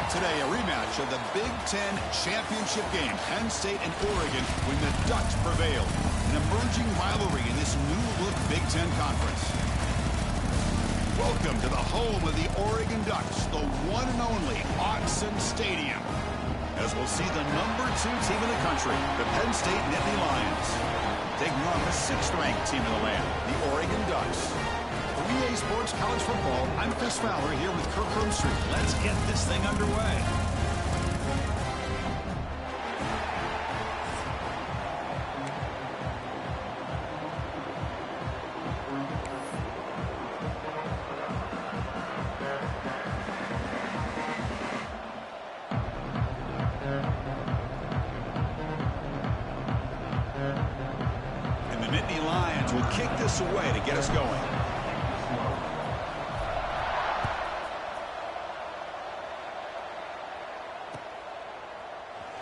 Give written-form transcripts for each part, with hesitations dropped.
Today, a rematch of the Big Ten championship game. Penn State and Oregon when the Ducks prevailed. An emerging rivalry in this new-look Big Ten conference. Welcome to the home of the Oregon Ducks, the one and only Autzen Stadium. As we'll see the #2 team in the country, the Penn State Nittany Lions, taking on the 6th-ranked team in the land, the Oregon Ducks. For EA Sports College Football, I'm Chris Fowler here with Kirk Herbstreit. Let's get this thing underway. And the Nittany Lions will kick this away to get us going.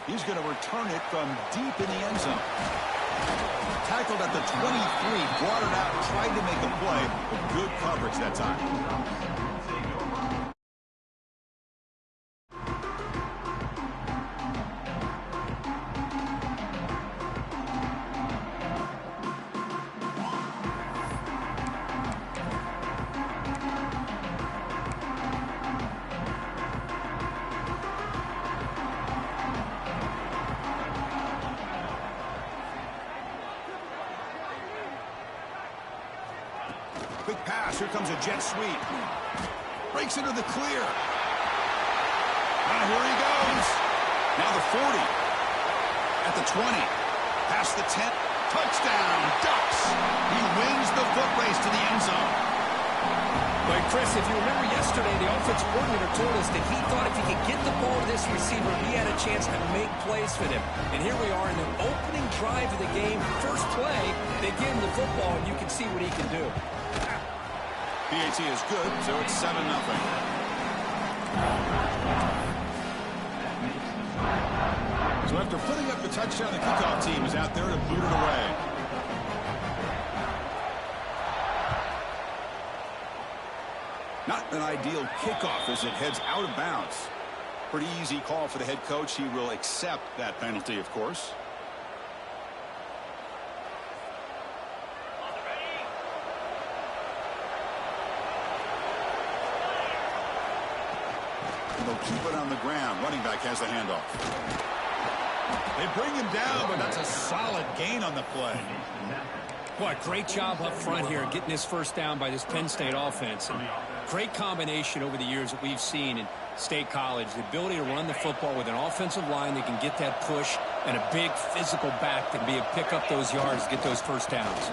He's going to return it from deep in the end zone. Tackled at the 23, brought it out, tried to make a play, but good coverage that time. Quick pass. Here comes a jet sweep. Breaks into the clear. And here he goes. Now the 40. At the 20. Past the 10. Touchdown, Ducks. He wins the foot race to the end zone. But Chris, if you remember yesterday, the offensive coordinator told us that he thought if he could get the ball to this receiver, he had a chance to make plays for them. And here we are in the opening drive of the game. First play, they give him the football, and you can see what he can do. PAT is good, so it's 7-0. So after putting up the touchdown, the kickoff team is out there to boot it away. Not an ideal kickoff as it heads out of bounds. Pretty easy call for the head coach. He will accept that penalty, of course. They'll keep it on the ground. Running back has the handoff. They bring him down, but that's a solid gain on the play. What great job up front here getting this first down by this Penn State offense. And great combination over the years that we've seen in State College. The ability to run the football with an offensive line that can get that push and a big physical back that can be able to pick up those yards, get those first downs.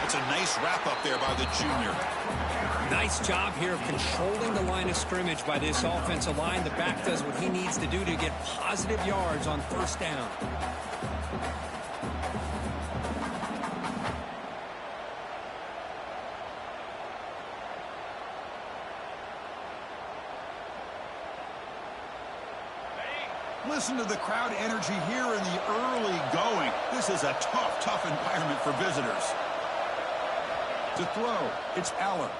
It's a nice wrap up there by the junior. Nice job here of controlling the line of scrimmage by this offensive line. The back does what he needs to do to get positive yards on first down. Listen to the crowd energy here in the early going. This is a tough environment for visitors. To throw, it's Aller.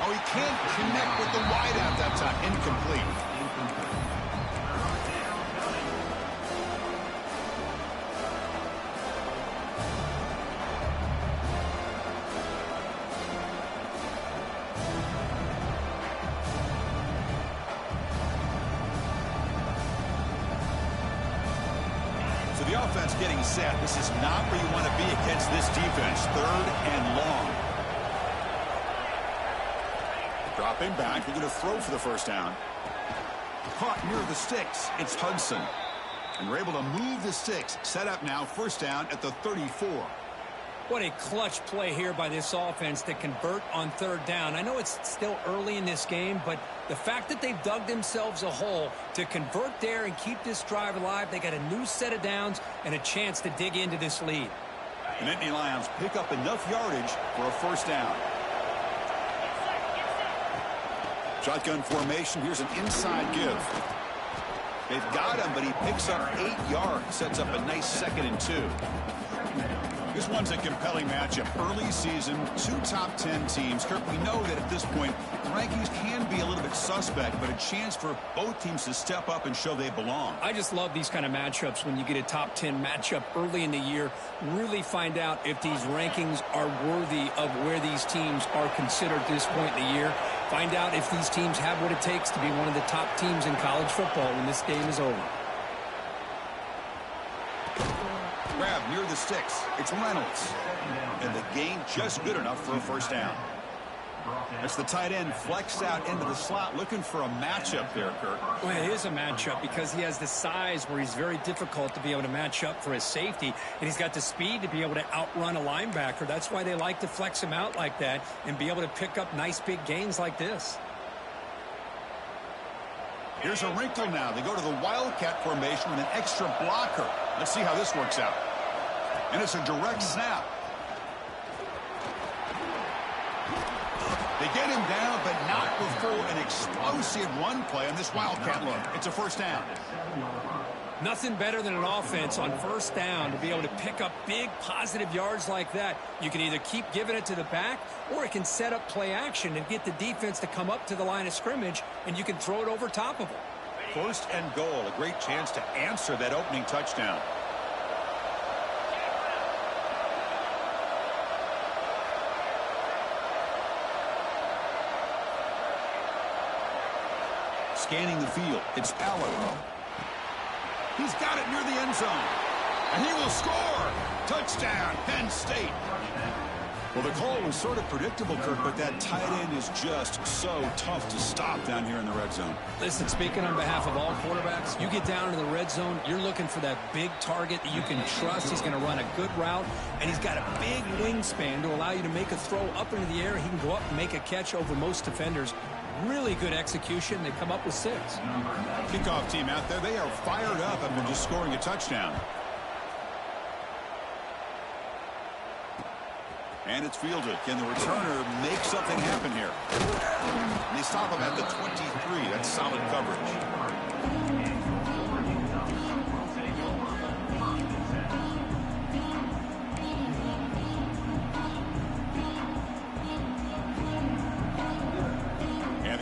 Oh, he can't connect with the wideout that time. Incomplete. So the offense getting set. This is not where you want to be against this defense. 3rd and long. Dropping back. We're going to throw for the first down. Caught near the sticks. It's Hudson. And we're able to move the sticks. Set up now. First down at the 34. What a clutch play here by this offense to convert on 3rd down. I know it's still early in this game, but the fact that they've dug themselves a hole to convert there and keep this drive alive, they got a new set of downs and a chance to dig into this lead. The Nittany Lions pick up enough yardage for a first down. Shotgun formation. Here's an inside give. They've got him, but he picks up 8 yards. Sets up a nice 2nd and 2. This one's a compelling matchup. Early season, two top 10 teams. Kirk, we know that at this point, the rankings can be a little bit suspect, but a chance for both teams to step up and show they belong. I just love these kind of matchups when you get a top 10 matchup early in the year. Really find out if these rankings are worthy of where these teams are considered at this point in the year. Find out if these teams have what it takes to be one of the top teams in college football when this game is over. Grab near the sticks. It's Reynolds. And the gain just good enough for a first down. It's the tight end flexed out into the slot, looking for a matchup there, Kirk. Well, it is a matchup because he has the size where he's very difficult to be able to match up for his safety, and he's got the speed to be able to outrun a linebacker. That's why they like to flex him out like that and be able to pick up nice big gains like this. Here's a wrinkle now. They go to the Wildcat formation with an extra blocker. Let's see how this works out. And it's a direct snap. They get him down, but not before an explosive run play on this Wildcat look. It's a first down. Nothing better than an offense on first down to be able to pick up big positive yards like that. You can either keep giving it to the back, or it can set up play action and get the defense to come up to the line of scrimmage, and you can throw it over top of them. First and goal, a great chance to answer that opening touchdown. Scanning the field, it's Allen. He's got it near the end zone. And he will score. Touchdown, Penn State. Well, the call was sort of predictable, Kirk, but that tight end is just so tough to stop down here in the red zone. Listen, speaking on behalf of all quarterbacks, you get down to the red zone, you're looking for that big target that you can trust. He's going to run a good route, and he's got a big wingspan to allow you to make a throw up into the air. He can go up and make a catch over most defenders. Really good execution. They come up with 6. Kickoff team out there, they are fired up after just scoring a touchdown. And it's fielded. Can the returner make something happen here? And they stop him at the 23. That's solid coverage.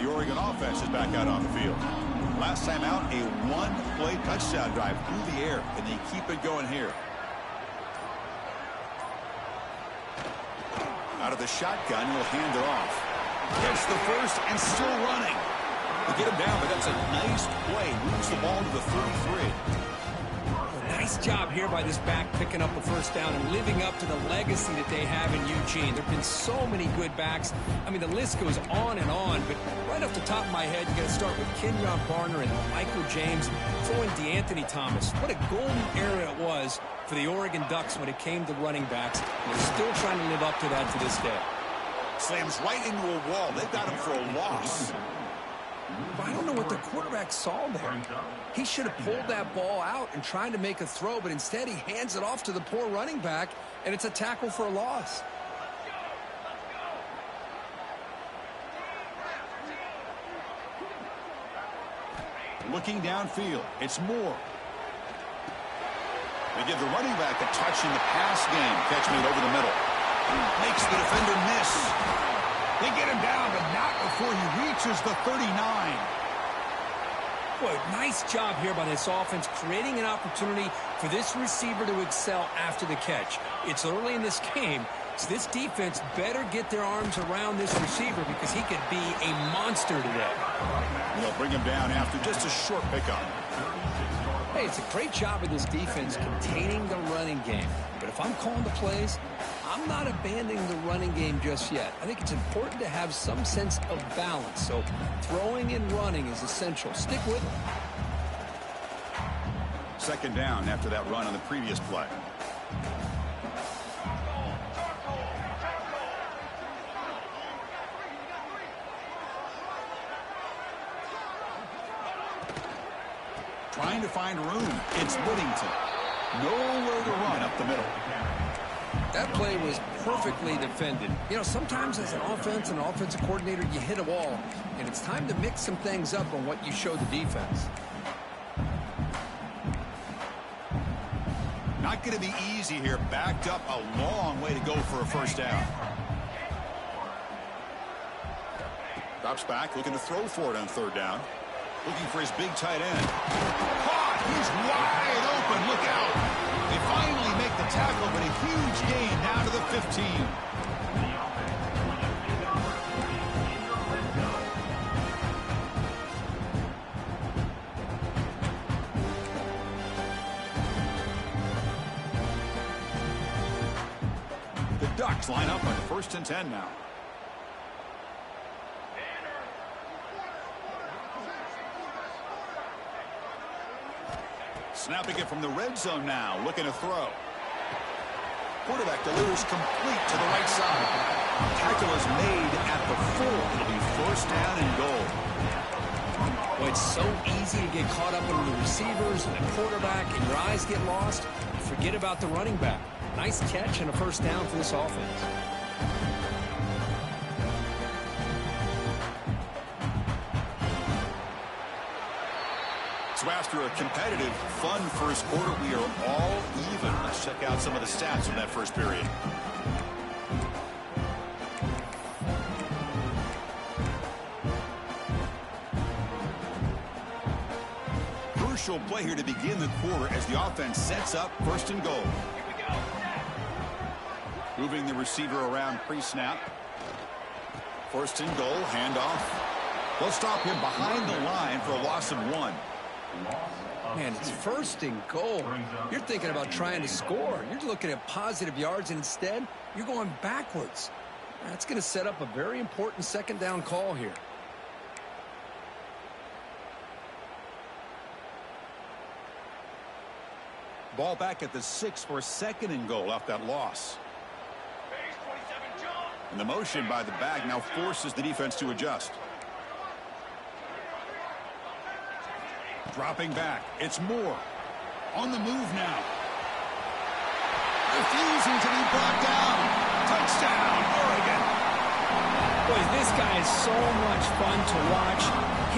Oregon offense is back out on the field. Last time out, a one-play touchdown drive through the air, and they keep it going here. Out of the shotgun, he'll hand it off. Gets the first and still running. They get him down, but that's a nice play. Moves the ball to the 33. Nice job here by this back picking up a first down and living up to the legacy that they have in Eugene. There have been so many good backs. I mean, the list goes on and on, but right off the top of my head, you got to start with Kenyon Barner and Michael James, throwing DeAnthony Thomas. What a golden era it was for the Oregon Ducks when it came to running backs. They're still trying to live up to that to this day. Slams right into a wall. They've got him for a loss. I don't know what the quarterback saw there. He should have pulled that ball out and tried to make a throw, but instead he hands it off to the poor running back, and it's a tackle for a loss. Looking downfield, it's Moore. They give the running back a touch in the pass game. Catch made over the middle. Makes the defender miss. They get him down, but not before he reaches the 39. Boy, nice job here by this offense, creating an opportunity for this receiver to excel after the catch. It's early in this game, so this defense better get their arms around this receiver because he could be a monster today. They'll bring him down after just a short pickup. Hey, it's a great job of this defense containing the running game. But if I'm calling the plays, I'm not abandoning the running game just yet. I think it's important to have some sense of balance. So throwing and running is essential. Stick with it. Second down after that run on the previous play. Trying to find room. It's Whittington. Nowhere to run up the middle. That play was perfectly defended. You know, sometimes as an offense and offensive coordinator, you hit a wall, and it's time to mix some things up on what you show the defense. Not going to be easy here. Backed up a long way to go for a first down. Drops back, looking to throw for it on third down. Looking for his big tight end. Caught! He's wide open. Look out! They finally make the tackle, but a huge gain down to the 15. The Ducks line up on 1st and 10 now. Snapping it from the red zone now, looking to throw. Quarterback delivers complete to the right side. Tackle is made at the 4. It'll be first down and goal. Well, it's so easy to get caught up in the receivers and the quarterback, and your eyes get lost. You forget about the running back. Nice catch and a first down for this offense. So after a competitive, fun first quarter, we are all even. Let's check out some of the stats from that first period. Crucial play here to begin the quarter as the offense sets up 1st and goal. Moving the receiver around pre-snap. 1st and goal, handoff. They'll stop him behind the line for a loss of 1. Man, it's 1st and goal. You're thinking about trying to score. You're looking at positive yards, and instead, you're going backwards. That's going to set up a very important 2nd down call here. Ball back at the 6 for 2nd and goal off that loss. And the motion by the back now forces the defense to adjust. Dropping back. It's Moore. On the move now. Refusing to be brought down. Touchdown, Oregon. Boy, this guy is so much fun to watch.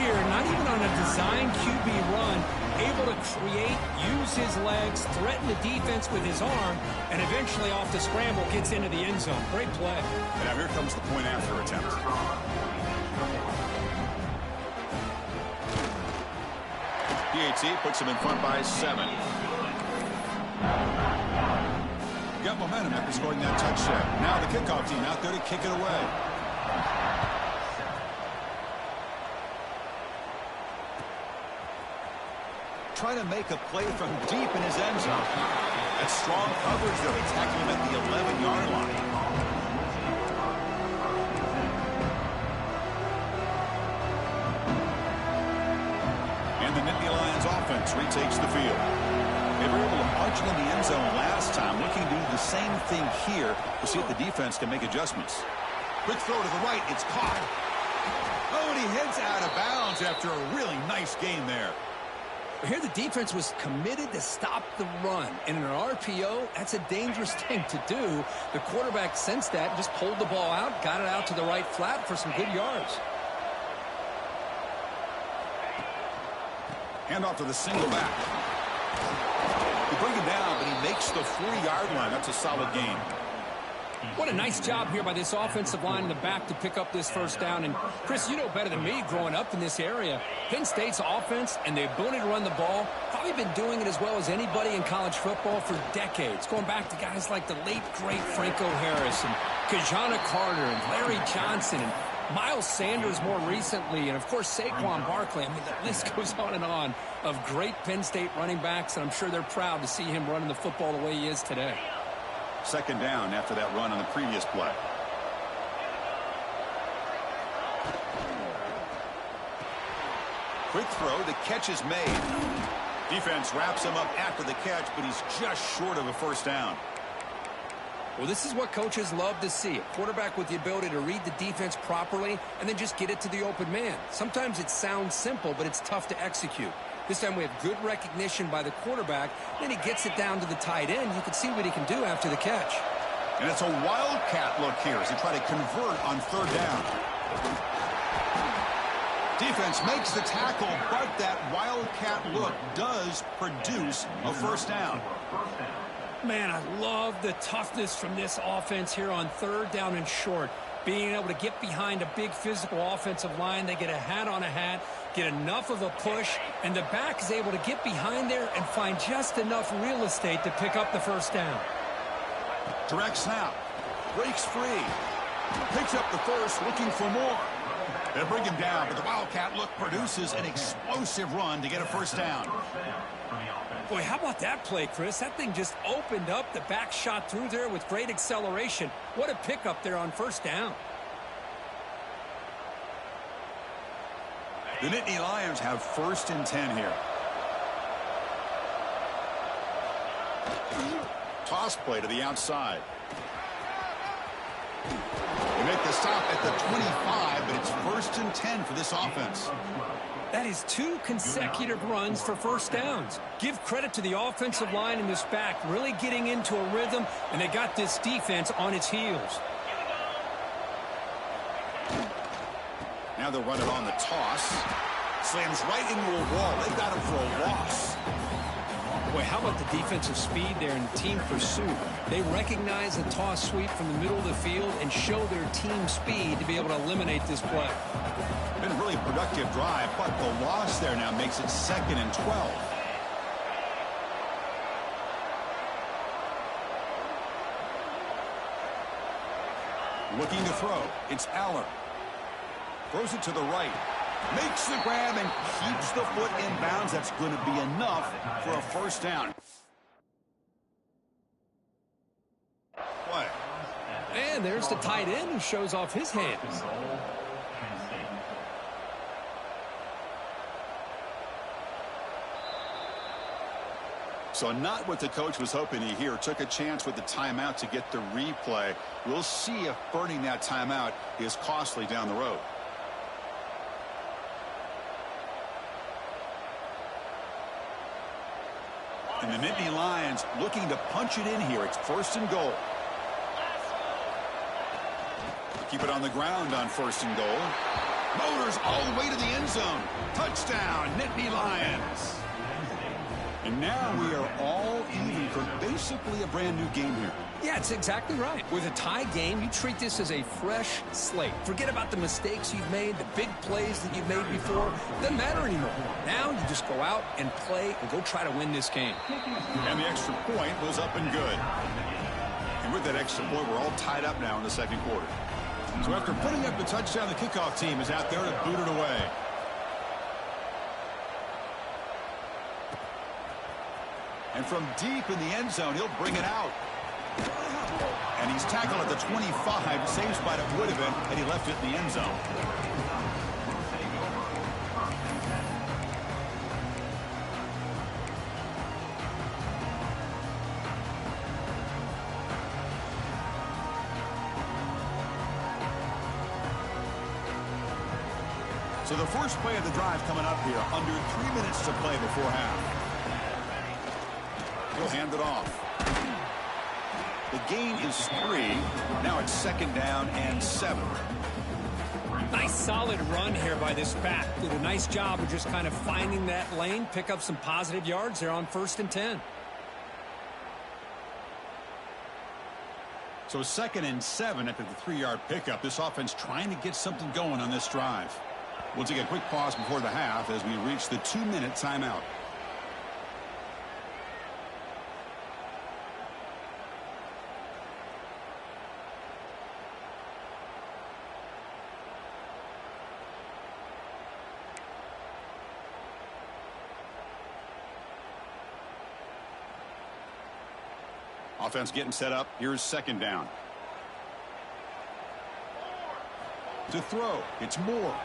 Here, not even on a design QB run, able to create, use his legs, threaten the defense with his arm, and eventually off the scramble gets into the end zone. Great play. And now here comes the point after attempt. PAT puts him in front by 7. Got momentum after scoring that touchdown. Now the kickoff team out there to kick it away. Trying to make a play from deep in his end zone. That's strong coverage, though. They tackle him at the 11-yard line. And the Nittany Lions offense retakes the field. They were able to march in the end zone last time. Looking to do the same thing here. We'll see if the defense can make adjustments. Quick throw to the right. It's caught. Oh, and he heads out of bounds after a really nice game there. Here the defense was committed to stop the run. And in an RPO, that's a dangerous thing to do. The quarterback sensed that and just pulled the ball out, got it out to the right flat for some good yards. Handoff to the single back. They bring him down, but he makes the 40-yard line. That's a solid gain. What a nice job here by this offensive line in the back to pick up this first down. And, Chris, you know better than me growing up in this area. Penn State's offense and the ability to run the ball, probably been doing it as well as anybody in college football for decades. Going back to guys like the late, great Franco Harris and Kajana Carter and Larry Johnson and Miles Sanders more recently, and, of course, Saquon Barkley. I mean, the list goes on of great Penn State running backs, and I'm sure they're proud to see him running the football the way he is today. 2nd down after that run on the previous play. Quick throw. The catch is made. Defense wraps him up after the catch, but he's just short of a first down. Well, this is what coaches love to see. A quarterback with the ability to read the defense properly and then just get it to the open man. Sometimes it sounds simple, but it's tough to execute. This time we have good recognition by the quarterback. Then he gets it down to the tight end. You can see what he can do after the catch. And it's a wildcat look here as they try to convert on 3rd down. Defense makes the tackle, but that wildcat look does produce a first down. Man, I love the toughness from this offense here on third down and short. Being able to get behind a big physical offensive line. They get a hat on a hat, get enough of a push, and the back is able to get behind there and find just enough real estate to pick up the first down. Direct snap. Breaks free. Picks up the first, looking for more. They bring him down, but the Wildcat look produces an explosive run to get a first down. Boy, how about that play, Chris? That thing just opened up. The back shot through there with great acceleration. What a pickup there on first down. The Nittany Lions have 1st and 10 here. Toss play to the outside. They make the stop at the 25, but it's 1st and 10 for this offense. That is 2 consecutive runs for first downs. Give credit to the offensive line in this back, really getting into a rhythm, and they got this defense on its heels. Now they'll run it on the toss. Slams right into a wall. They got him for a loss. Boy, how about the defensive speed there in team pursuit? They recognize the toss sweep from the middle of the field and show their team speed to be able to eliminate this play. Been a really productive drive, but the loss there now makes it 2nd and 12. Looking to throw. It's Aller. Throws it to the right. Makes the grab and keeps the foot in bounds. That's going to be enough for a first down. Play. And there's the tight end who shows off his hands. So not what the coach was hoping to hear. Took a chance with the timeout to get the replay. We'll see if burning that timeout is costly down the road. And the Nittany Lions looking to punch it in here. It's 1st and goal. Keep it on the ground on 1st and goal. Motors all the way to the end zone. Touchdown, Nittany Lions. And now we are all even for basically a brand new game here. Yeah, it's exactly right. With a tie game, you treat this as a fresh slate. Forget about the mistakes you've made, the big plays that you've made before. Doesn't matter anymore. Now you just go out and play and go try to win this game. And the extra point was up and good. And with that extra point, we're all tied up now in the 2nd quarter. So after putting up the touchdown, the kickoff team is out there to boot it away. And from deep in the end zone, he'll bring it out. And he's tackled at the 25, same spot it would have been had he left it in the end zone. So the first play of the drive coming up here, under 3 minutes to play before half. He'll hand it off. The gain is 3. Now it's 2nd down and 7. Nice solid run here by this back. Did a nice job of just kind of finding that lane, pick up some positive yards there on 1st and 10. So 2nd and 7 after the 3-yard pickup. This offense trying to get something going on this drive. We'll take a quick pause before the half as we reach the 2-minute timeout. Offense getting set up. Here's 2nd down. To throw. It's Moore.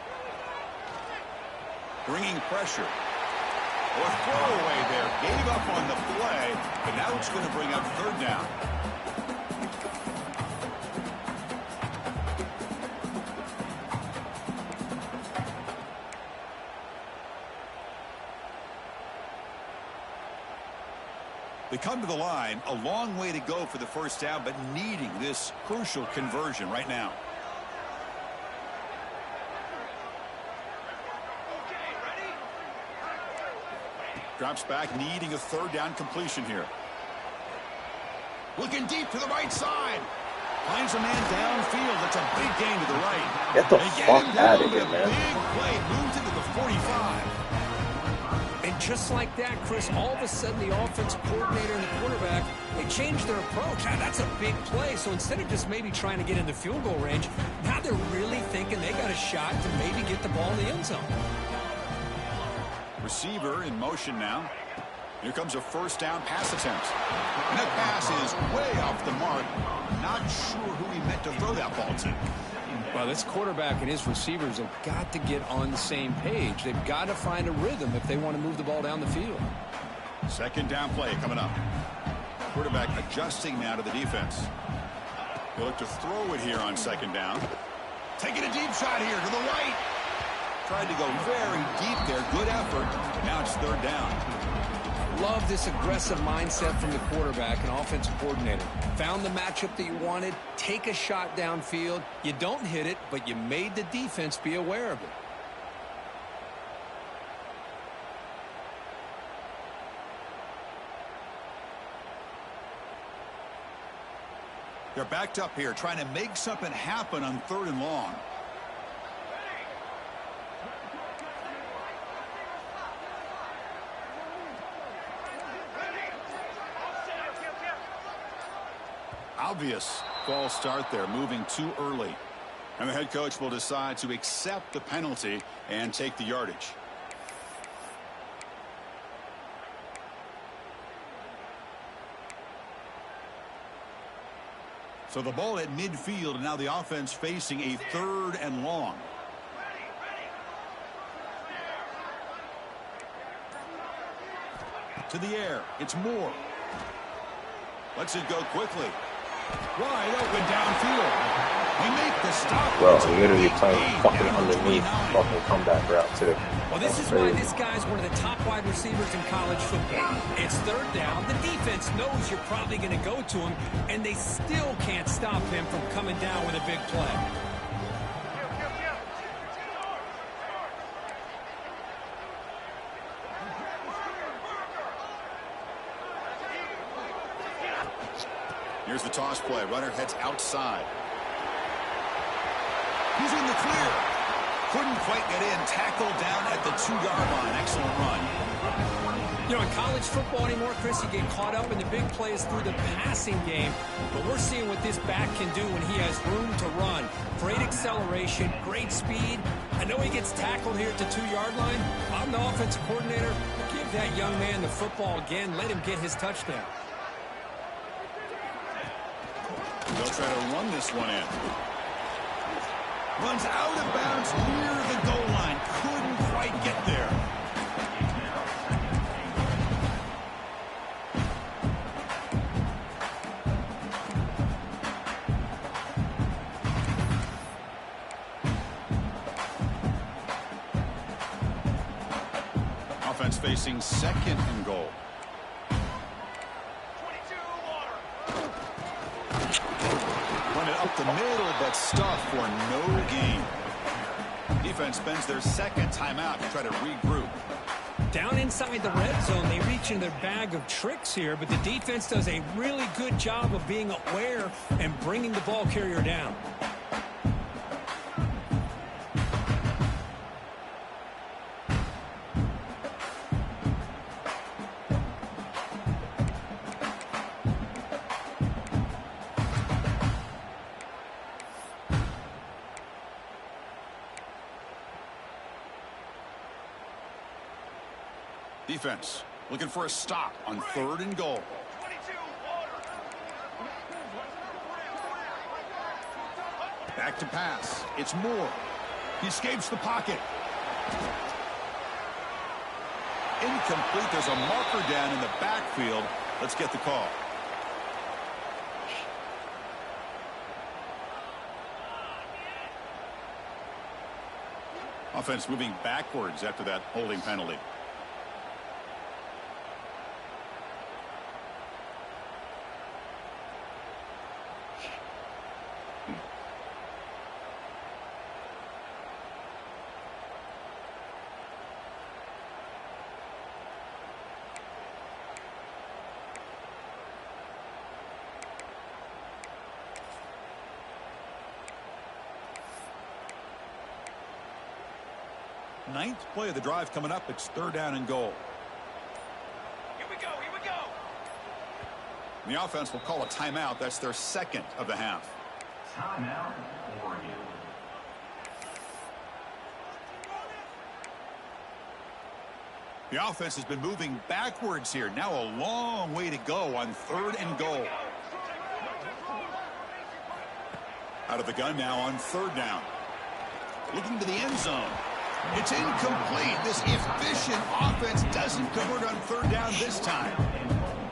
Bringing pressure. Or throwaway there. Gave up on the play, but now it's going to bring up 3rd down. They come to the line, a long way to go for the first down, but needing this crucial conversion right now. Drops back, needing a 3rd down completion here. Looking deep to the right side. Finds a man downfield. That's a big gain to the right. Get the fuck out of here, man. Big play moves into the 45. And just like that, Chris, all of a sudden the offensive coordinator and the quarterback, they changed their approach. Now, that's a big play. So instead of just maybe trying to get into field goal range, now they're really thinking they got a shot to maybe get the ball in the end zone. Receiver in motion now. Here comes a first down pass attempt. And that pass is way off the mark. Not sure who he meant to throw that ball to. Well, this quarterback and his receivers have got to get on the same page. They've got to find a rhythm if they want to move the ball down the field. Second down play coming up. Quarterback adjusting now to the defense. He'll look to throw it here on second down. Taking a deep shot here to the right. Tried to go very deep there. Good effort. Now it's third down. Love this aggressive mindset from the quarterback and offensive coordinator. Found the matchup that you wanted. Take a shot downfield. You don't hit it, but you made the defense be aware of it. They're backed up here, trying to make something happen on third and long. Obvious false start there, moving too early. And the head coach will decide to accept the penalty and take the yardage. So the ball at midfield, and now the offense facing a third and long. To the air, it's Moore. Lets it go quickly. Wide open downfield. They make the stop. Bro, I'm literally playing fucking underneath fucking comeback route too. Well, this is why this guy's one of the top wide receivers in college football. It's third down. The defense knows you're probably going to go to him, and they still can't stop him from coming down with a big play. Here's the toss play. Runner heads outside. He's in the clear. Couldn't quite get in. Tackled down at the 2-yard line. Excellent run. You know, in college football anymore, Chris, you get caught up in the big plays through the passing game. But we're seeing what this back can do when he has room to run. Great acceleration, great speed. I know he gets tackled here at the 2-yard line. I'm the offensive coordinator. Give that young man the football again. Let him get his touchdown. They'll try to run this one in. Runs out of bounds near the goal line. Couldn't quite get there. Offense facing second and goal. Up the middle, but stuffed for no gain. Defense spends their second timeout to try to regroup. Down inside the red zone, they reach in their bag of tricks here, but the defense does a really good job of being aware and bringing the ball carrier down. Defense looking for a stop on third and goal. Back to pass. It's Moore. He escapes the pocket. Incomplete. There's a marker down in the backfield. Let's get the call. Offense moving backwards after that holding penalty. ninth play of the drive coming up. It's 3rd down and goal. Here we go. Here we go. The offense will call a timeout. That's their 2nd of the half. Timeout, Oregon. The offense has been moving backwards here. Now a long way to go on 3rd and goal. Out of the gun now on 3rd down. Looking to the end zone. It's incomplete. This efficient offense doesn't convert on 3rd down this time.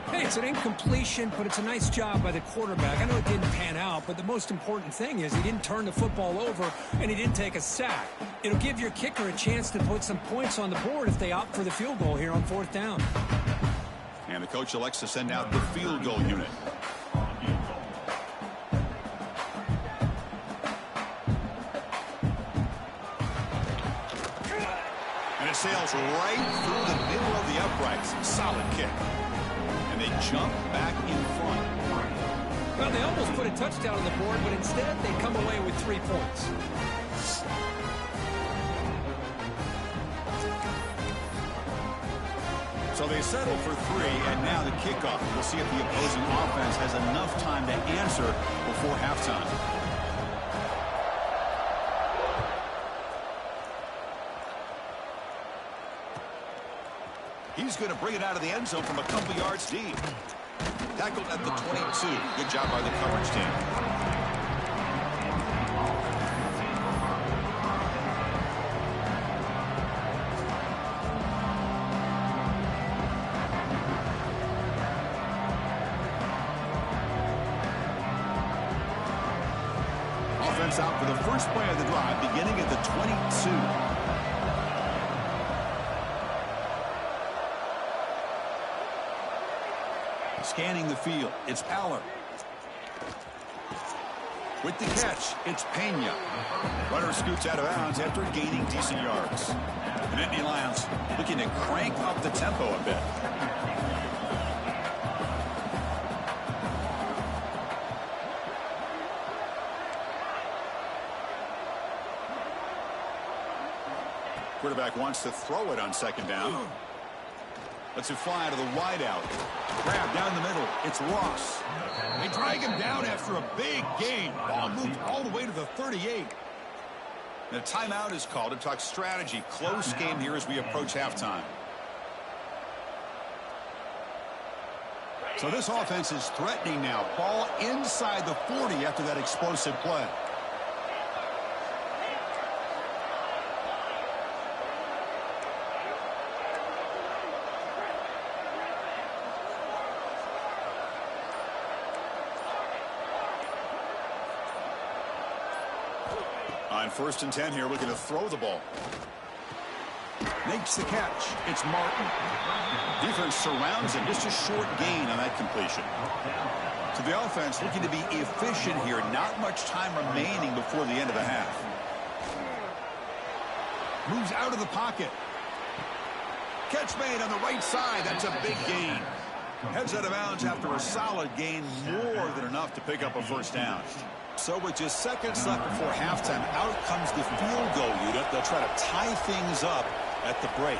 Hey, it's an incompletion, but it's a nice job by the quarterback. I know it didn't pan out, but the most important thing is he didn't turn the football over and he didn't take a sack. It'll give your kicker a chance to put some points on the board if they opt for the field goal here on 4th down. And the coach elects to send out the field goal unit. And it sails right through the middle of the uprights. Solid kick. And they jump back in front. Well, they almost put a touchdown on the board, but instead they come away with 3 points. So they settle for 3, and now the kickoff. We'll see if the opposing offense has enough time to answer before halftime. He's going to bring it out of the end zone from a couple yards deep. Tackled at the 22. Good job by the coverage team. Offense out for the first play of the drive, beginning at the 22. Scanning the field, it's Aller. With the catch, it's Pena. Runner scoots out of bounds after gaining decent yards. The Nittany Lions looking to crank up the tempo a bit. Quarterback wants to throw it on 2nd down. Lets it fly to the wideout. Grab down the middle. It's Ross. They drag him down after a big gain. Ball moved all the way to the 38. And a timeout is called to talk strategy. Close game here as we approach halftime. So this offense is threatening now. Ball inside the 40 after that explosive play. On 1st and 10 here, looking to throw the ball. Makes the catch. It's Martin. Defense surrounds him. Just a short gain on that completion. So the offense looking to be efficient here. Not much time remaining before the end of the half. Moves out of the pocket. Catch made on the right side. That's a big gain. Heads out of bounds after a solid gain. More than enough to pick up a 1st down. So with just seconds left before halftime, out comes the field goal unit. They'll try to tie things up at the break.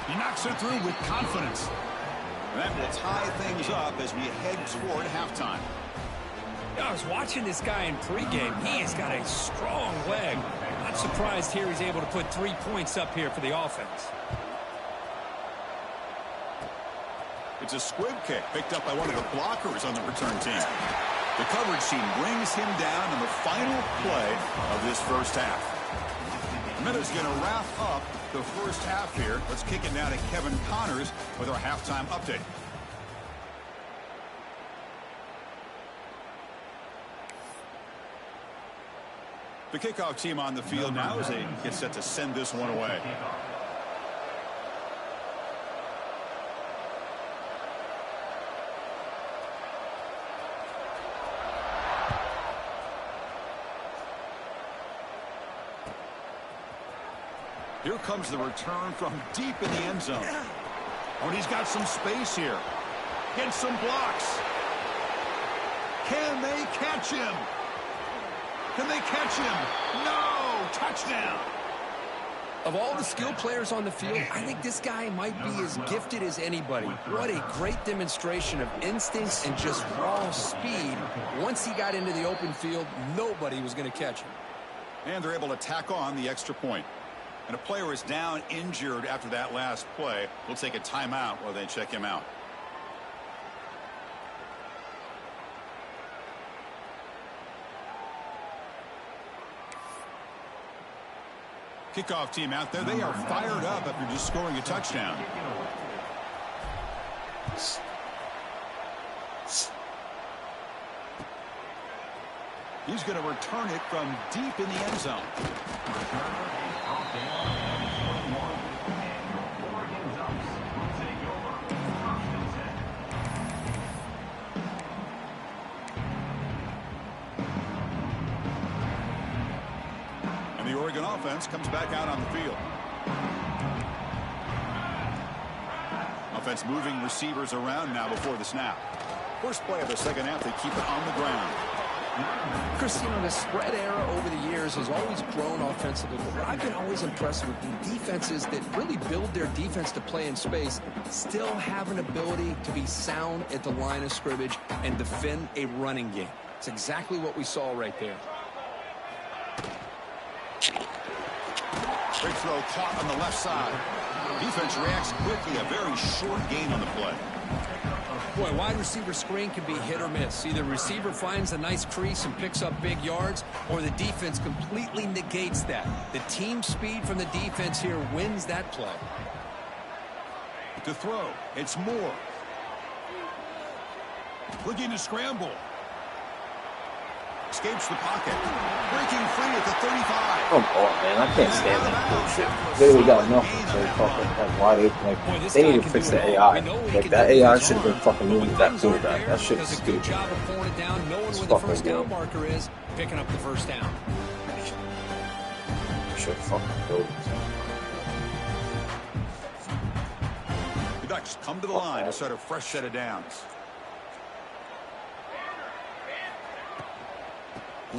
He knocks it through with confidence. And that will tie things up as we head toward halftime. I was watching this guy in pregame. He has got a strong leg. Not surprised here he's able to put 3 points up here for the offense. It's a squib kick picked up by one of the blockers on the return team. The coverage team brings him down in the final play of this 1st half. Miller's going to wrap up the 1st half here. Let's kick it now to Kevin Connors with our halftime update. The kickoff team on the field now as they get set to send this one away. Here comes the return from deep in the end zone. Oh, and he's got some space here. Gets some blocks. Can they catch him? Can they catch him? No! Touchdown! Of all the skilled players on the field, I think this guy might be as gifted as anybody. What a great demonstration of instincts and just raw speed. Once he got into the open field, nobody was going to catch him. And they're able to tack on the extra point. And a player is down injured after that last play. We'll take a timeout while they check him out. Kickoff team out there. They are fired up after just scoring a touchdown. He's going to return it from deep in the end zone. And the Oregon offense comes back out on the field. Offense moving receivers around now before the snap. First play of the second half, they keep it on the ground. Chris, you know, the spread era over the years has always grown offensively, but what I've been always impressed with the defenses that really build their defense to play in space still have an ability to be sound at the line of scrimmage and defend a running game. It's exactly what we saw right there. Great throw caught on the left side. Defense reacts quickly. A very short gain on the play. Boy, wide receiver screen can be hit or miss. Either receiver finds a nice crease and picks up big yards, or the defense completely negates that. The team speed from the defense here wins that play. To throw, it's Moore. Looking to scramble. Escapes the pocket. Breaking free at the 35. Come on, man. I can't stand that bullshit. They really got nothing so fucking like wide open. Like, they need to fix the AI. Like, that AI should have been fucking moving that quarterback. That shit is stupid. Job of pulling it down, knowing It's where the fucking first down good. marker is, picking up the first down. Should fucking go. The Ducks come to the line to start a fresh set of downs.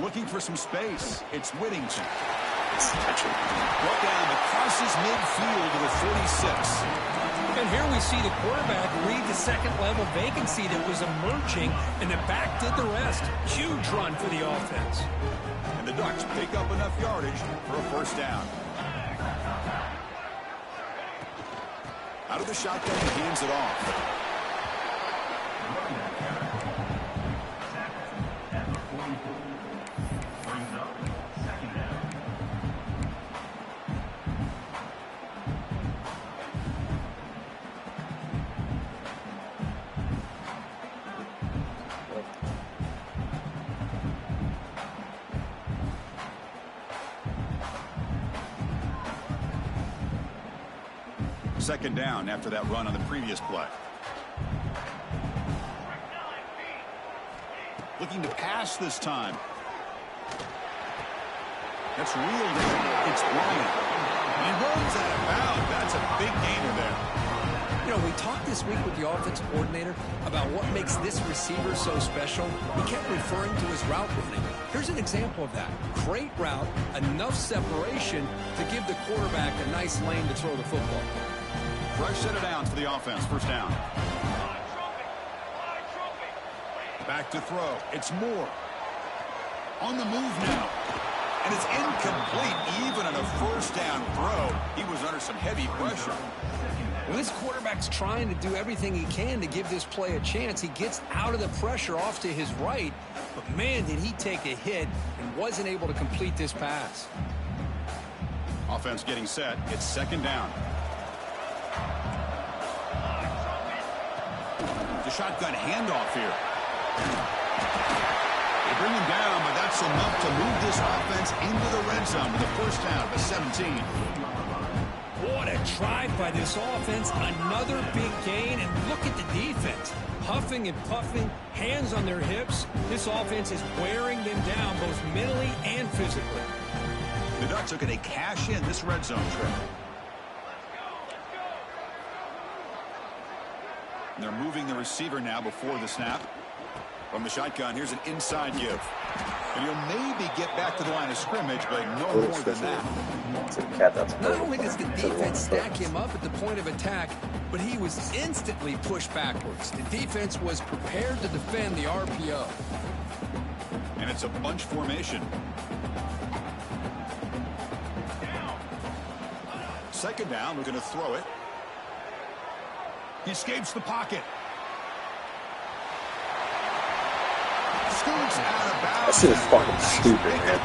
Looking for some space. It's Whittington. Brought down to crosses midfield to the 46. And here we see the quarterback read the second-level vacancy that was emerging, and the back did the rest. Huge run for the offense. And the Ducks pick up enough yardage for a first down. Out of the shotgun, he hands it off. Second down after that run on the previous play. Looking to pass this time. That's reeled in. It's Bryant. And he runs out of bounds. That's a big gainer there. You know, we talked this week with the offensive coordinator about what makes this receiver so special. He kept referring to his route running. Here's an example of that. Great route, enough separation to give the quarterback a nice lane to throw the football. Fresh set of downs for the offense. First down. Back to throw. It's Moore. On the move now. And it's incomplete. Even on a first down throw, he was under some heavy pressure. Well, this quarterback's trying to do everything he can to give this play a chance. He gets out of the pressure off to his right. But, man, did he take a hit and wasn't able to complete this pass. Offense getting set. It's second down. The shotgun handoff here. They bring him down, but that's enough to move this offense into the red zone with a first down to 17. What a drive by this offense. Another big gain, and look at the defense. Huffing and puffing, hands on their hips. This offense is wearing them down both mentally and physically. The Ducks are going to cash in this red zone trip. And they're moving the receiver now before the snap. From the shotgun, here's an inside give. And he'll maybe get back to the line of scrimmage, but no more than that. Not only does the defense stack him up at the point of attack, but he was instantly pushed backwards. The defense was prepared to defend the RPO. And it's a bunch formation. Second down, we're going to throw it. He escapes the pocket. Scoots out of bounds. That shit is fucking stupid, man.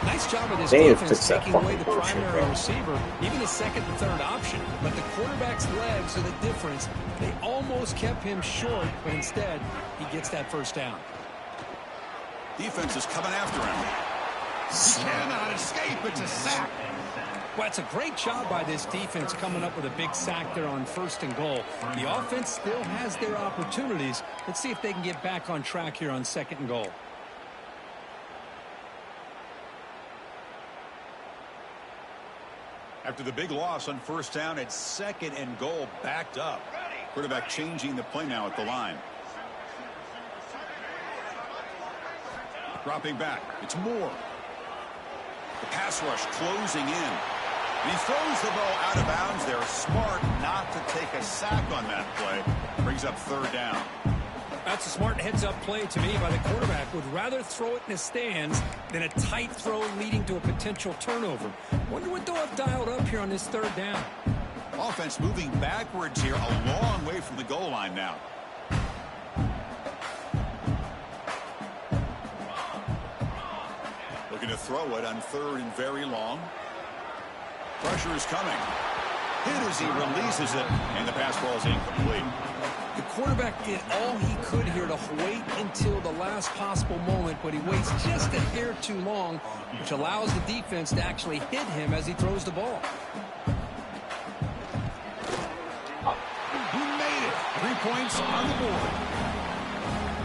Nice job of this defense taking away the primary receiver, even the second and third option. But the quarterback's legs are the difference. They almost kept him short, but instead, he gets that first down. Defense is coming after him. He cannot escape. It's a sack. Well, it's a great job by this defense coming up with a big sack there on 1st and goal. The offense still has their opportunities. Let's see if they can get back on track here on 2nd and goal. After the big loss on 1st down, it's 2nd and goal, backed up. Quarterback changing the play now at the line. Dropping back. It's Moore. The pass rush closing in. And he throws the ball out of bounds there. Smart not to take a sack on that play. Brings up 3rd down. That's a smart heads-up play to me by the quarterback. Would rather throw it in the stands than a tight throw leading to a potential turnover. Wonder what they'll have dialed up here on this 3rd down. Offense moving backwards here, a long way from the goal line now. Looking to throw it on 3rd and very long. Pressure is coming. Hit as he releases it, and the pass ball is incomplete. The quarterback did all he could here to wait until the last possible moment, but he waits just a hair too long, which allows the defense to actually hit him as he throws the ball. He made it. 3 points on the board.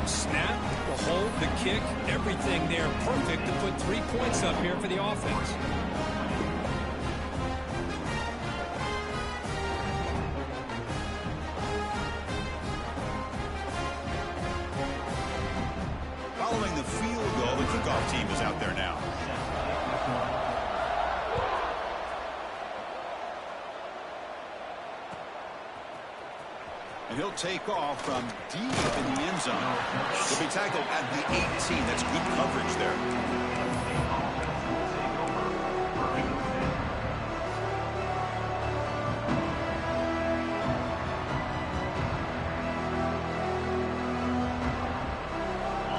Snap, the hold, the kick, everything there perfect to put 3 points up here for the offense. Following the field goal, the kickoff team is out there now. And he'll take off from deep in the end zone. He'll be tackled at the 18. That's good coverage there.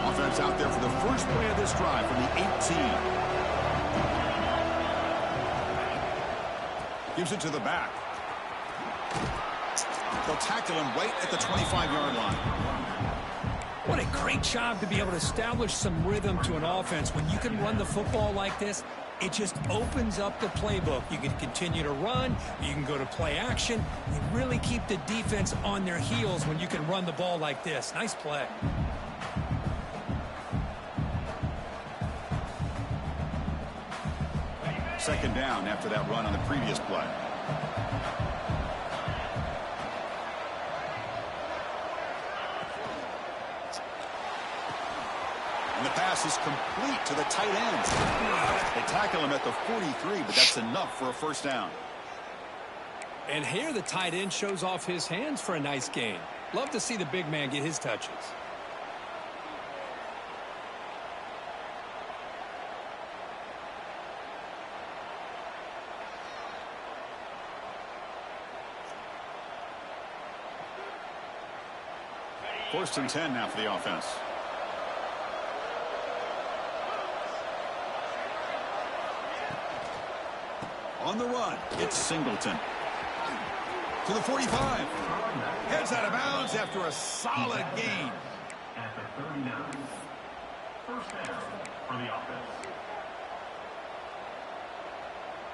Offense out there for the first play of this drive from the 18. Gives it to the back. They'll tackle him right at the 25-yard line. What a great job to be able to establish some rhythm to an offense. When you can run the football like this, it just opens up the playbook. You can continue to run. You can go to play action. You really keep the defense on their heels when you can run the ball like this. Nice play. Second down after that run on the previous play. And the pass is complete to the tight end. They tackle him at the 43, but that's enough for a first down. And here the tight end shows off his hands for a nice gain. Love to see the big man get his touches. First and 10 now for the offense. On the run, it's Singleton. To the 45. Heads out of bounds after a solid gain. At the 39. First down for the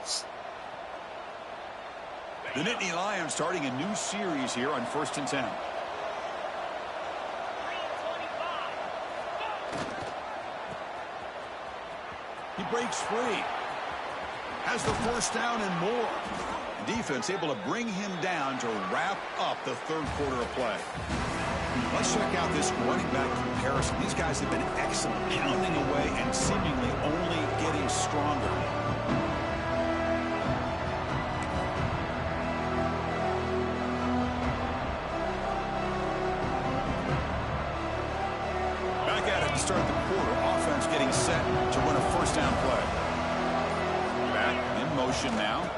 offense. The Nittany Lions starting a new series here on 1st and 10. He breaks free. Has the first down and more. Defense able to bring him down to wrap up the third quarter of play. Let's check out this running back comparison. These guys have been excellent, pounding away and seemingly only getting stronger. Back at it to start the quarter. Offense getting set to run a first down play. Back in motion now.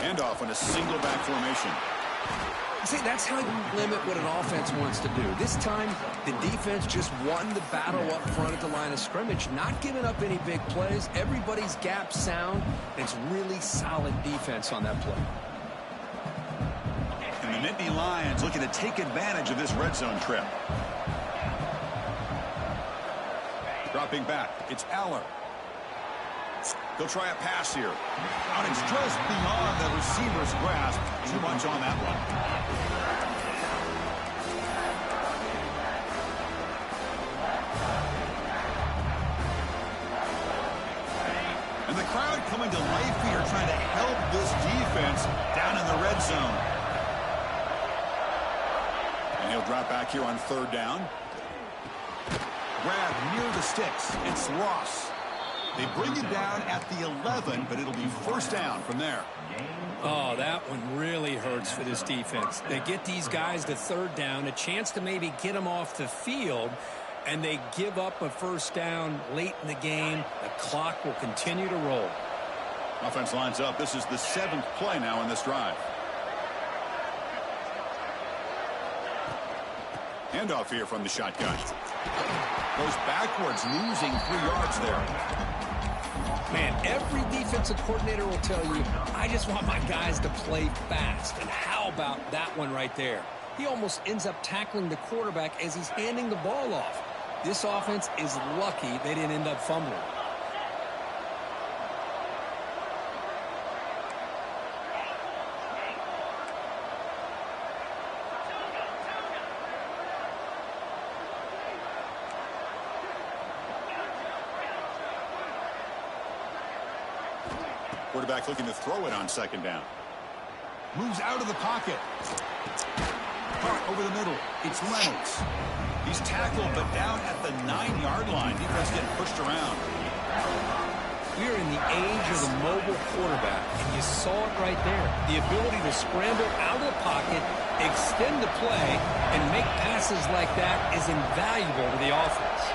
Handoff in a single back formation. See, that's how you limit what an offense wants to do. This time, the defense just won the battle up front at the line of scrimmage, not giving up any big plays. Everybody's gap sound. It's really solid defense on that play. And the Nittany Lions looking to take advantage of this red zone trip. Dropping back, it's Aller. They'll try a pass here. Out, it's just beyond the receiver's grasp. Too much on that one. And the crowd coming to life here, trying to help this defense down in the red zone. And he'll drop back here on third down. Grab near the sticks. It's Ross. They bring it down at the 11, but it'll be first down from there. Oh, that one really hurts for this defense. They get these guys to third down, a chance to maybe get them off the field, and they give up a first down late in the game. The clock will continue to roll. Offense lines up. This is the 7th play now in this drive. Handoff here from the shotgun. Goes backwards, losing 3 yards there. Man, every defensive coordinator will tell you, I just want my guys to play fast. And how about that one right there? He almost ends up tackling the quarterback as he's handing the ball off. This offense is lucky they didn't end up fumbling. Quarterback looking to throw it on second down. Moves out of the pocket. Caught over the middle. It's Reynolds. He's tackled, but down at the 9-yard line. Defense getting pushed around. We're in the age of the mobile quarterback, and you saw it right there. The ability to scramble out of the pocket, extend the play, and make passes like that is invaluable to the offense.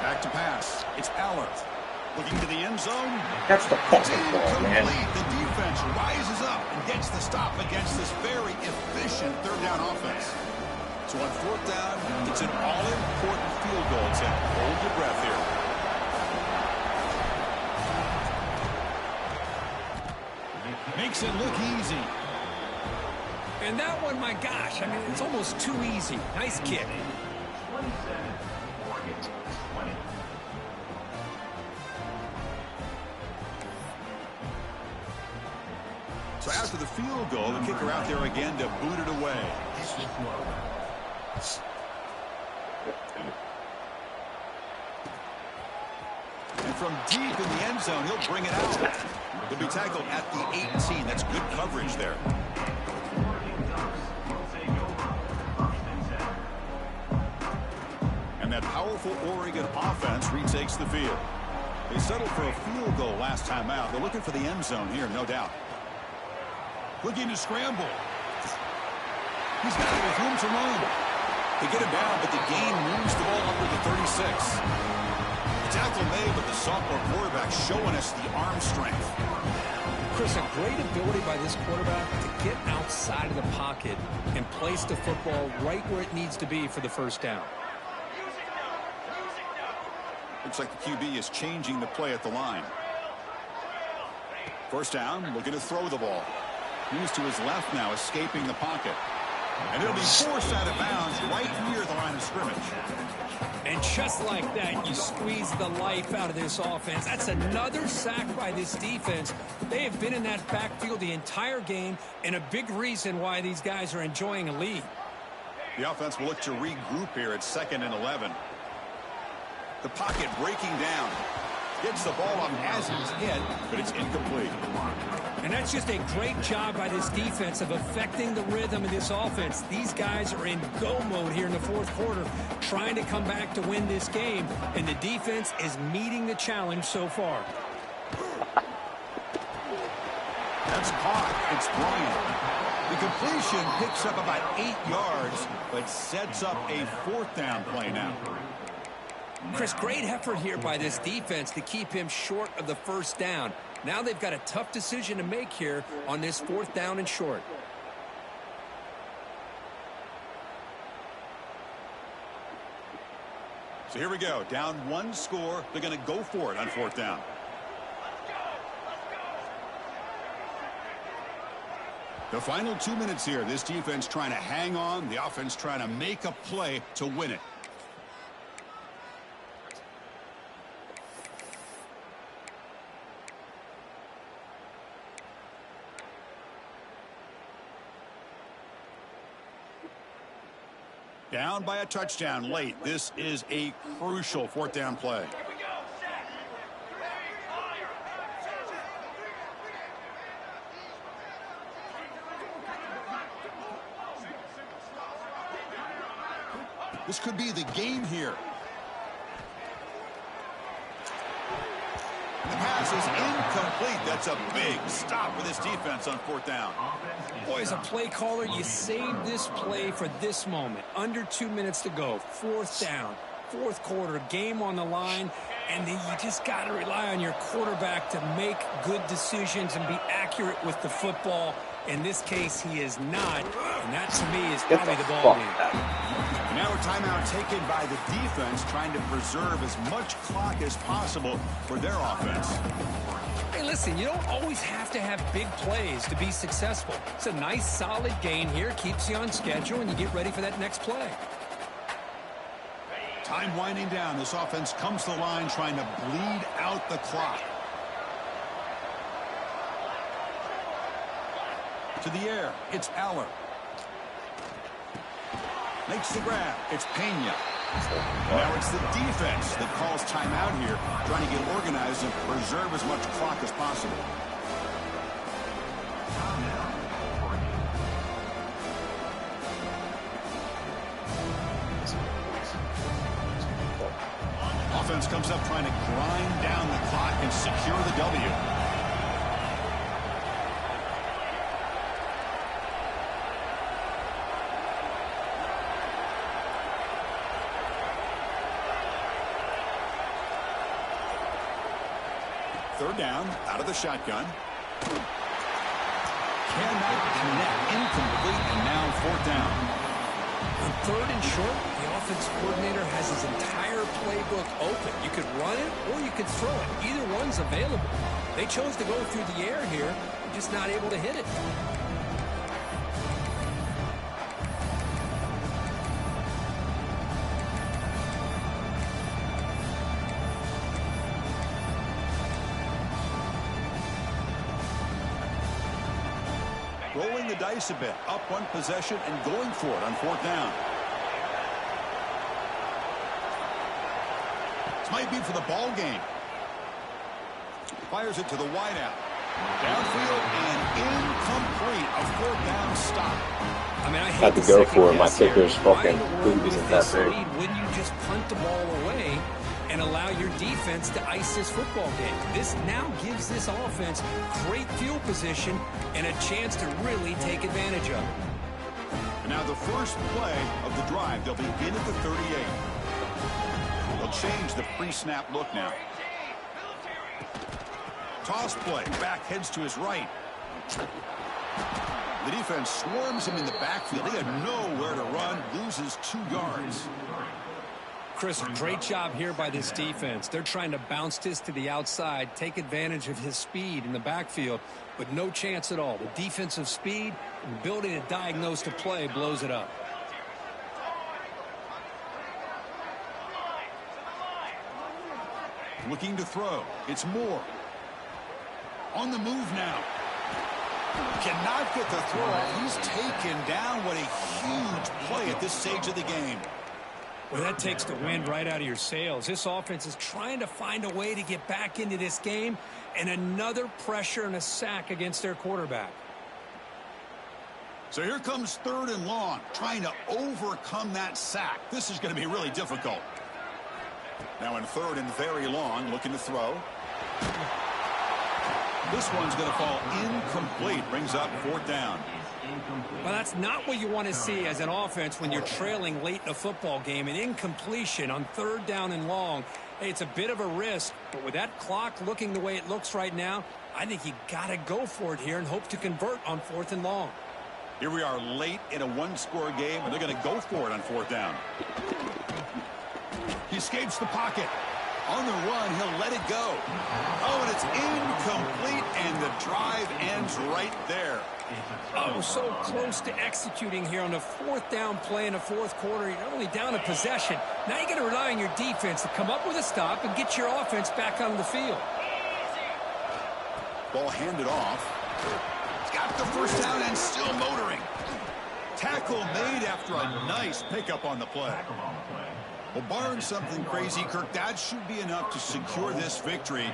Back to pass. It's Aller. Looking to the end zone. That's the fucking ball, man. The defense rises up and gets the stop against this very efficient third down offense. So on fourth down, it's an all-important field goal attempt. Hold your breath here. Makes it look easy. And that one, my gosh, I mean, it's almost too easy. Nice kick. 27, Oregon, 20. So after the field goal, the kicker out there again to boot it away. And from deep in the end zone, he'll bring it out. He'll be tackled at the 18. That's good coverage there. And that powerful Oregon offense retakes the field. They settled for a field goal last time out. They're looking for the end zone here, no doubt. Looking to scramble. He's got it with room to run. They get him down, but the gain moves the ball up to the 36. The tackle made, but the sophomore quarterback showing us the arm strength. Chris, a great ability by this quarterback to get outside of the pocket and place the football right where it needs to be for the first down. Looks like the QB is changing the play at the line. First down, looking to throw the ball. Moves to his left now, escaping the pocket. And it'll be forced out of bounds right near the line of scrimmage. And just like that, you squeeze the life out of this offense. That's another sack by this defense. They have been in that backfield the entire game, and a big reason why these guys are enjoying a lead. The offense will look to regroup here at 2nd and 11. The pocket breaking down. Gets the ball up as it's hit, but it's incomplete. And that's just a great job by this defense of affecting the rhythm of this offense. These guys are in go mode here in the fourth quarter, trying to come back to win this game, and the defense is meeting the challenge so far. That's caught. It's Bryant. The completion picks up about 8 yards, but sets up a fourth down play now. Chris, great effort here by this defense to keep him short of the first down. Now they've got a tough decision to make here on this fourth down and short. So here we go. Down one score. They're going to go for it on fourth down. The final 2 minutes here. This defense trying to hang on. The offense trying to make a play to win it. Down by a touchdown late. This is a crucial fourth down play. This could be the game here. The pass is incomplete. That's a big stop for this defense on fourth down. Boy, as a play caller, you saved this play for this moment. Under 2 minutes to go. Fourth down. Fourth quarter. Game on the line. And then you just got to rely on your quarterback to make good decisions and be accurate with the football. In this case, he is not. And that, to me, is probably the ball game. Now a timeout taken by the defense, trying to preserve as much clock as possible for their offense. Hey, listen, you don't always have to have big plays to be successful. It's a nice, solid gain here. Keeps you on schedule, and you get ready for that next play. Time winding down. This offense comes to the line trying to bleed out the clock. To the air. It's Aller. Makes the grab. It's Pena. Now it's the defense that calls timeout here, trying to get organized and preserve as much clock as possible. Offense comes up trying to grind down the clock and secure the W. Third down, out of the shotgun. Cannot connect, incomplete, and now fourth down. On third and short, the offense coordinator has his entire playbook open. You could run it or you could throw it. Either one's available. They chose to go through the air here, just not able to hit it. Rolling the dice a bit, up one possession and going for it on fourth down. This might be for the ball game. Fires it to the wideout. Downfield and incomplete. A fourth down stop. I mean, I had to go for it. My kicker's fucking boot isn't that big. Wouldn't you just punt the ball away and allow your defense to ice this football game? This now gives this offense great field position and a chance to really take advantage of it. And now the first play of the drive. They'll begin at the 38. They'll change the pre-snap look now. Toss play. Back heads to his right. The defense swarms him in the backfield. He had nowhere to run. Loses 2 yards. Chris, great job here by this defense. They're trying to bounce this to the outside, take advantage of his speed in the backfield, but no chance at all. The defensive speed and ability to diagnose the play blows it up. Looking to throw. It's Moore. On the move now. Cannot get the throw. He's taken down. What a huge play at this stage of the game. Well, that takes the wind right out of your sails. This offense is trying to find a way to get back into this game, and another pressure and a sack against their quarterback. So here comes 3rd and long, trying to overcome that sack. This is going to be really difficult. Now in 3rd and very long, looking to throw. This one's going to fall incomplete. Brings up 4th down. Well, that's not what you want to see as an offense when you're trailing late in a football game. An incompletion on 3rd down and long. Hey, it's a bit of a risk, but with that clock looking the way it looks right now, I think you got to go for it here and hope to convert on 4th and long. Here we are late in a 1-score game, and they're going to go for it on 4th down. He escapes the pocket. On the run, he'll let it go. Oh, and it's incomplete, and the drive ends right there. Oh, so close to executing here on the 4th down play in the 4th quarter. You're only down a possession. Now you got to rely on your defense to come up with a stop and get your offense back on the field. Ball handed off. He's got the 1st down and still motoring. Tackle made after a nice pickup on the play. Well, barring something crazy, Kirk, that should be enough to secure this victory.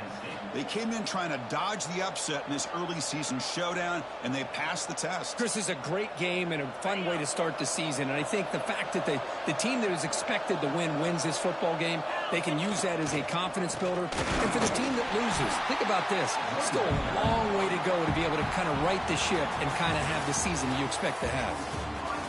They came in trying to dodge the upset in this early season showdown, and they passed the test. Chris, is a great game and a fun way to start the season. And I think the fact that the team that is expected to win wins this football game, they can use that as a confidence builder. And for the team that loses, think about this. Still a long way to go to be able to kind of right the ship and kind of have the season you expect to have.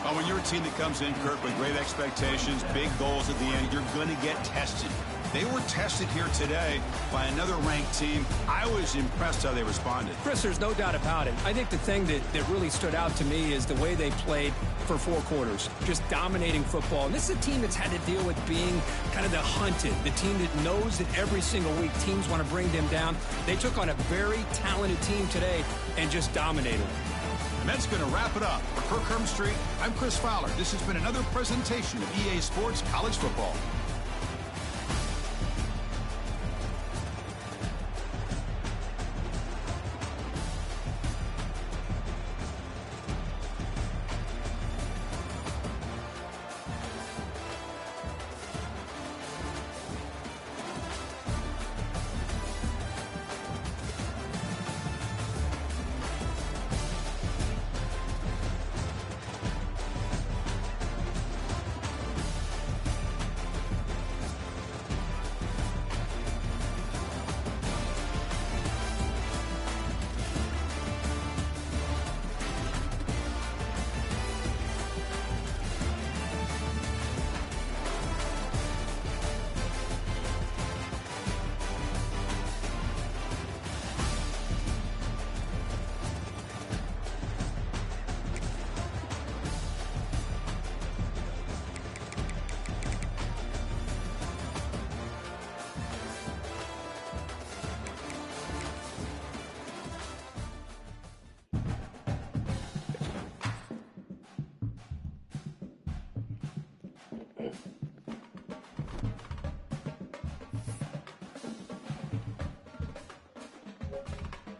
Oh, when you're a team that comes in, Kirk, with great expectations, big goals at the end, you're going to get tested. They were tested here today by another ranked team. I was impressed how they responded. Chris, there's no doubt about it. I think the thing that really stood out to me is the way they played for 4 quarters, just dominating football. And this is a team that's had to deal with being kind of the hunted, the team that knows that every single week teams want to bring them down. They took on a very talented team today and just dominated. And that's going to wrap it up. For Kirk Hermstreet, I'm Chris Fowler. This has been another presentation of EA Sports College Football.